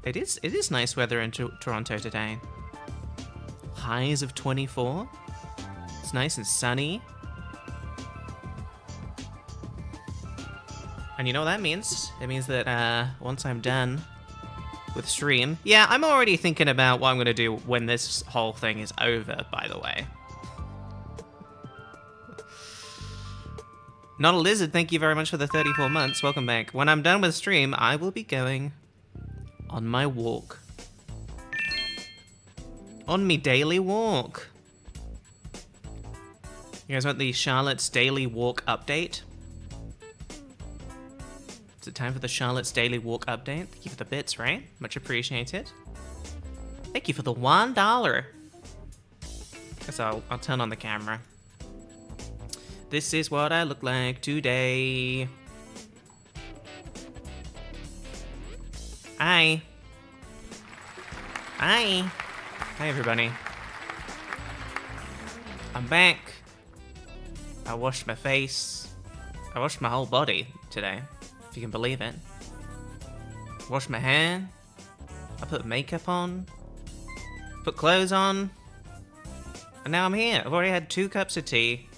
It is nice weather in Toronto today. Highs of 24. It's nice and sunny. And you know what that means? It means that once I'm done with stream... Yeah, I'm already thinking about what I'm going to do when this whole thing is over, by the way. Not a Lizard, thank you very much for the 34 months. Welcome back. When I'm done with stream, I will be going on my walk. On me daily walk. You guys want the Charlotte's Daily Walk update? Is it time for the Charlotte's Daily Walk update? Thank you for the bits, right? Much appreciated. Thank you for the $1. Guess I'll turn on the camera. This is what I look like today. Hi. Hi. Hi, everybody. I'm back. I washed my face. I washed my whole body today, if you can believe it. Washed my hair. I put makeup on. Put clothes on. And now I'm here. I've already had 2 cups of tea.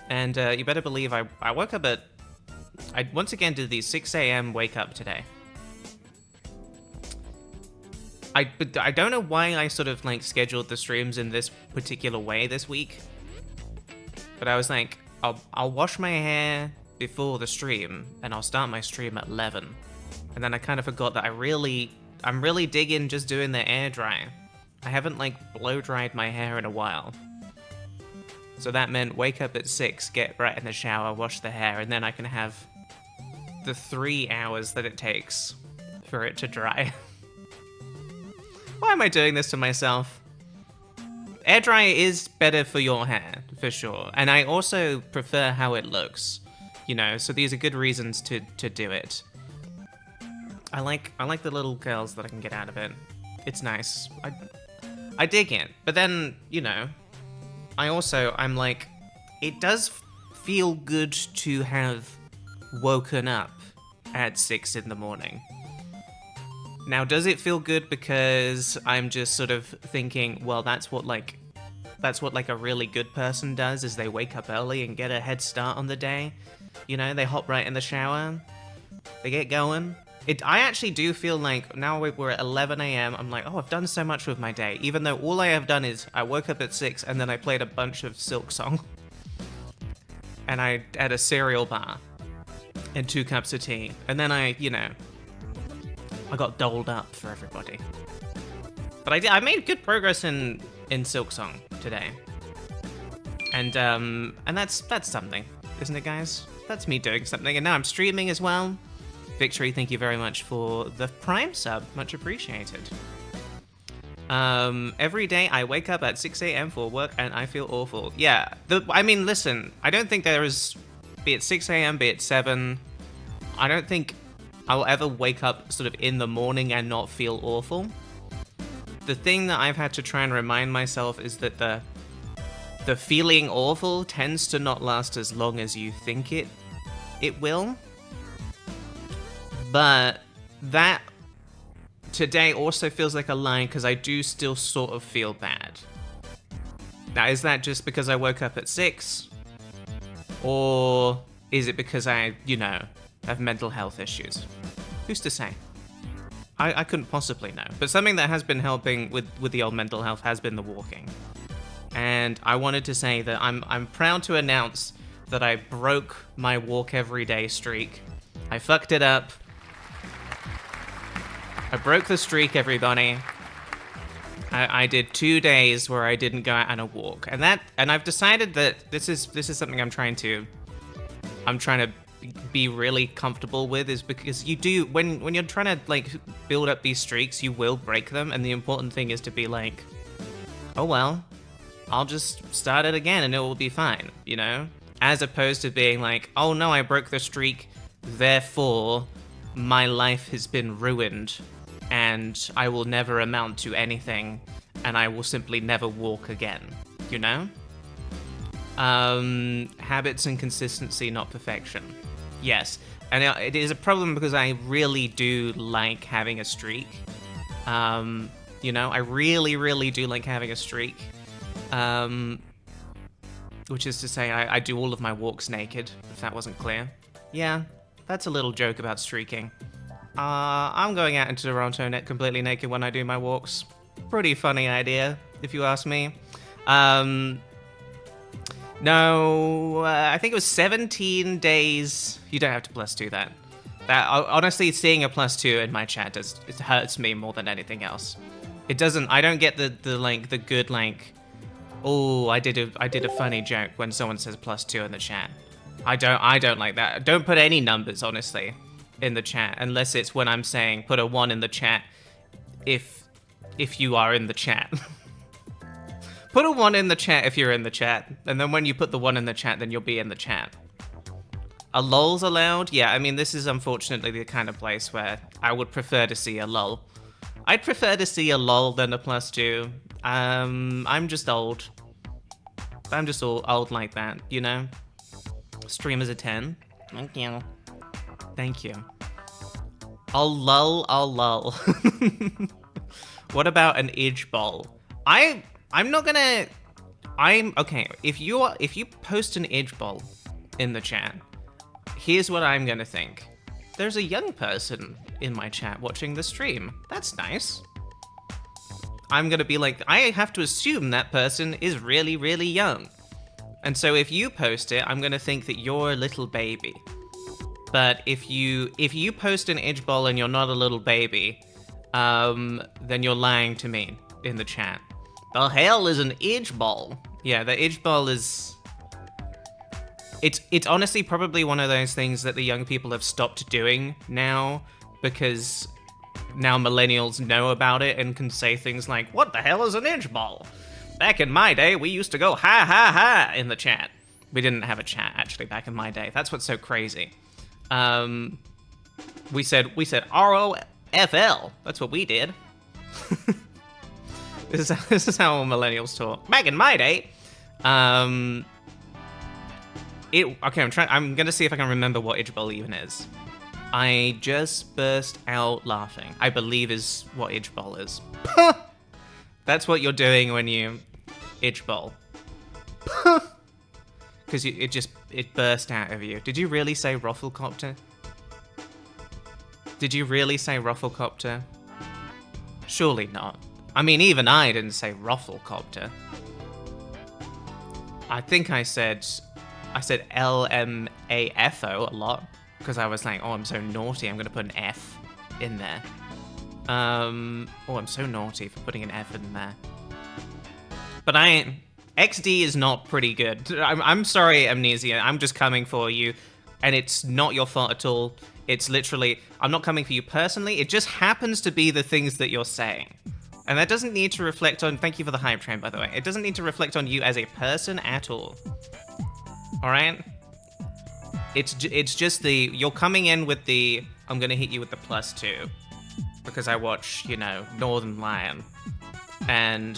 And you better believe I woke up at... I once again did the 6 a.m. wake up today. I don't know why I sort of like scheduled the streams in this particular way this week. But I was like, I'll wash my hair before the stream and I'll start my stream at 11. And then I kind of forgot that I'm really digging just doing the air dry. I haven't like blow dried my hair in a while. So that meant wake up at 6, get right in the shower, wash the hair, and then I can have the 3 hours that it takes for it to dry. Why am I doing this to myself? Air dryer is better for your hair, for sure. And I also prefer how it looks, you know, so these are good reasons to do it. I like the little curls that I can get out of it. It's nice. I dig it. But then, you know, I'm like, it does feel good to have woken up at 6 in the morning. Now, does it feel good because I'm just sort of thinking, well, that's what like a really good person does, is they wake up early and get a head start on the day. You know, they hop right in the shower, they get going. I actually do feel like now we're at 11 a.m. I'm like, oh, I've done so much with my day, even though all I have done is I woke up at 6 and then I played a bunch of Silk Song. And I had a cereal bar and 2 cups of tea. And then I got doled up for everybody. But I made good progress in Silk Song today. And that's something, isn't it, guys? That's me doing something. And now I'm streaming as well. Victory, thank you very much for the Prime sub. Much appreciated. Every day I wake up at 6 a.m. for work and I feel awful. Yeah, I mean, listen, I don't think there is, be it 6 a.m., be it 7, I don't think I'll ever wake up sort of in the morning and not feel awful. The thing that I've had to try and remind myself is that the feeling awful tends to not last as long as you think it will. But that today also feels like a lie because I do still sort of feel bad. Now, is that just because I woke up at 6? Or is it because I, have mental health issues? Who's to say? I couldn't possibly know. But something that has been helping with the old mental health has been the walking. And I wanted to say that I'm proud to announce that I broke my walk every day streak. I fucked it up. I broke the streak, everybody. I did 2 days where I didn't go out on a walk, and I've decided that this is something I'm trying to be really comfortable with, is because you do when you're trying to like build up these streaks, you will break them, and the important thing is to be like, oh well, I'll just start it again and it will be fine, as opposed to being like, oh no, I broke the streak, therefore my life has been ruined and I will never amount to anything and I will simply never walk again, Habits and consistency, not perfection. Yes. And it is a problem because I really do like having a streak. You know, I really, really do like having a streak. Which is to say, I do all of my walks naked, if that wasn't clear. Yeah, that's a little joke about streaking. I'm going out into Toronto completely naked when I do my walks. Pretty funny idea, if you ask me. No, I think it was 17 days. You don't have to +2 that. Honestly, seeing a +2 in my chat it hurts me more than anything else. It doesn't. I don't get the good oh, I did a funny joke when someone says +2 in the chat. I don't like that. Don't put any numbers, honestly, in the chat unless it's when I'm saying put a 1 in the chat if you are in the chat. Put a 1 in the chat if you're in the chat, and then when you put the 1 in the chat, then you'll be in the chat. Are lols allowed? Yeah, I mean, this is unfortunately the kind of place where I would prefer to see a lol. I'd prefer to see a lol than a +2. I'm just old. I'm just old like that, you know? Streamers a 10. Thank you. Thank you. I'll lull. What about an edge bowl? Okay, if you post an edge bowl in the chat, here's what I'm gonna think. There's a young person in my chat watching the stream. That's nice. I'm gonna be like, I have to assume that person is really, really young. And so if you post it, I'm gonna think that you're a little baby. But if you post an edge bowl and you're not a little baby, then you're lying to me in the chat. The hell is an edge bowl? Yeah, the edge bowl is... It's honestly probably one of those things that the young people have stopped doing now, because now millennials know about it and can say things like, what the hell is an edge bowl? Back in my day, we used to go ha ha ha in the chat. We didn't have a chat, actually, back in my day. That's what's so crazy. We said ROFL. That's what we did. This is how millennials talk. Back in my day, okay, I'm gonna see if I can remember what edge bowl even is. I just burst out laughing, I believe is what edge bowl is. That's what you're doing when you edge bowl. Because it burst out of you. Did you really say Roflcopter? Did you really say Roflcopter? Surely not. I mean, even I didn't say Roflcopter. I think I said LMAFO a lot, because I was like, oh, I'm so naughty, I'm gonna put an F in there. Oh, I'm so naughty for putting an F in there. But XD is not pretty good. I'm sorry, Amnesia, I'm just coming for you, and it's not your fault at all. It's literally, I'm not coming for you personally, it just happens to be the things that you're saying. And that doesn't need to reflect on, thank you for the hype train, by the way, it doesn't need to reflect on you as a person at all. Alright? It's just you're coming in with the, I'm gonna hit you with the +2. Because I watch, you know, Northern Lion. And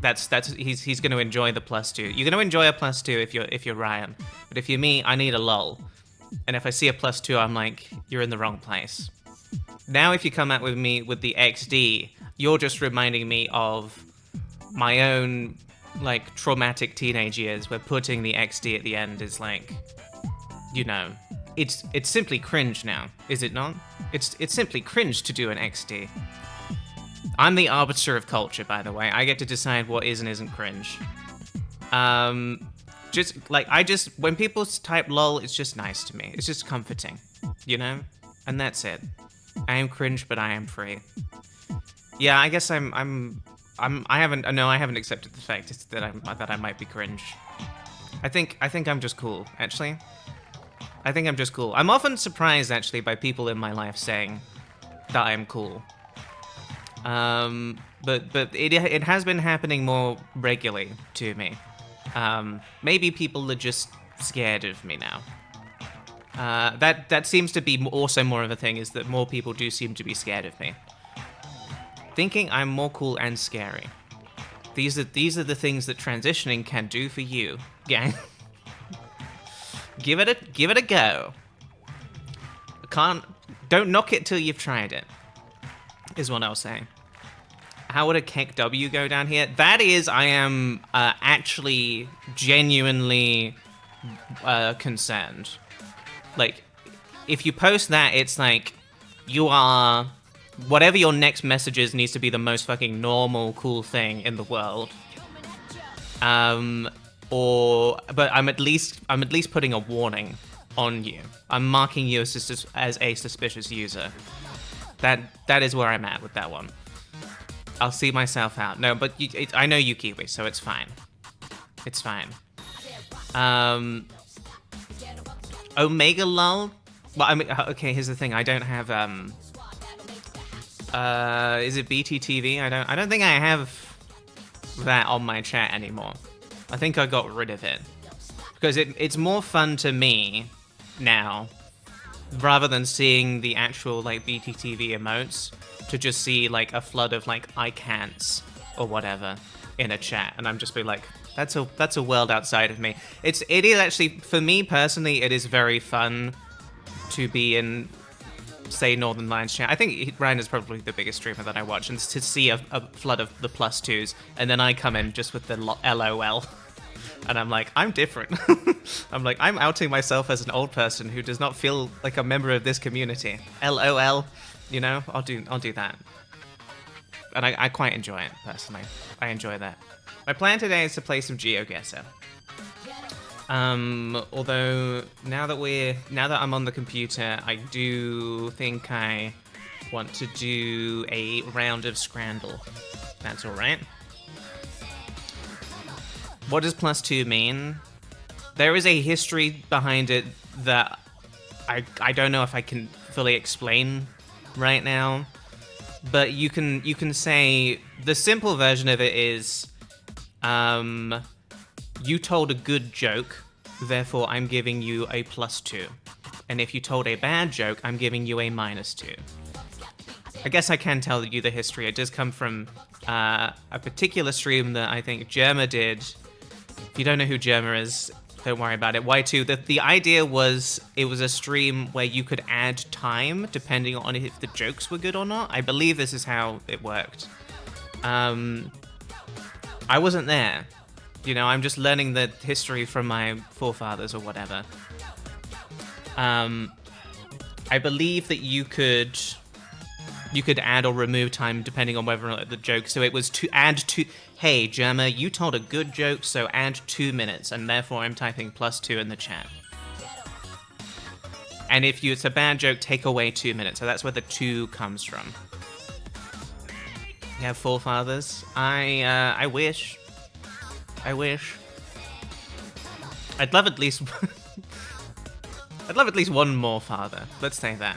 he's gonna enjoy the +2. You're gonna enjoy a +2 if you're Ryan. But if you're me, I need a lull. And if I see a +2, I'm like, you're in the wrong place. Now if you come out with me with the XD, you're just reminding me of my own, like, traumatic teenage years where putting the XD at the end is like, you know, it's simply cringe now, is it not? It's simply cringe to do an XD. I'm the arbiter of culture, by the way. I get to decide what is and isn't cringe. When people type lol, it's just nice to me. It's just comforting, you know? And that's it. I am cringe, but I am free. Yeah, I guess I haven't accepted the fact that I might be cringe. I think I'm just cool, actually. I think I'm just cool. I'm often surprised, actually, by people in my life saying that I'm cool. But it has been happening more regularly to me. Maybe people are just scared of me now. That seems to be also more of a thing, is that more people do seem to be scared of me. Thinking I'm more cool and scary. These are the things that transitioning can do for you, gang. Give it a go. don't knock it till you've tried it, is what I'll say. How would a Keck W go down here? That is, I am actually genuinely concerned. Like, if you post that, it's like, you are... Whatever your next message is needs to be the most fucking normal, cool thing in the world. But I'm at least putting a warning on you. I'm marking you as a suspicious user. That is where I'm at with that one. I'll see myself out. No, but I know you, Kiwi, so it's fine. It's fine. Omega lol. Well, I mean, okay. Here's the thing. I don't have is it BTTV? I don't think I have that on my chat anymore. I think I got rid of it because it's more fun to me now, rather than seeing the actual like BTTV emotes, to just see like a flood of like I can'ts or whatever in a chat, and I'm just be like, that's a world outside of me. It is actually, for me personally, it is very fun to be in, say, Northern Lions chat. I think Ryan is probably the biggest streamer that I watch, and to see a flood of the +2s, and then I come in just with the LOL, and I'm like, I'm different. I'm like, I'm outing myself as an old person who does not feel like a member of this community. LOL, you know, I'll do that, and I quite enjoy it personally. I enjoy that. My plan today is to play some GeoGuessr. Although now that I'm on the computer, I do think I want to do a round of Scrandle. That's all right. What does +2 mean? There is a history behind it that I don't know if I can fully explain right now, but you can say the simple version of it is, you told a good joke, therefore I'm giving you a +2. And if you told a bad joke, I'm giving you a -2. I guess I can tell you the history. It does come from a particular stream that I think Germa did. If you don't know who Germa is, don't worry about it. Y2, the idea was, it was a stream where you could add time depending on if the jokes were good or not. I believe this is how it worked. I wasn't there. You know, I'm just learning the history from my forefathers or whatever. I believe that you could add or remove time depending on whether or not the joke. So it was to add to. Hey, Germa, you told a good joke, so add 2 minutes, and therefore I'm typing +2 in the chat. And if it's a bad joke, take away 2 minutes. So that's where the 2 comes from. You have forefathers? I wish. I wish. I'd love at least one more father. Let's say that.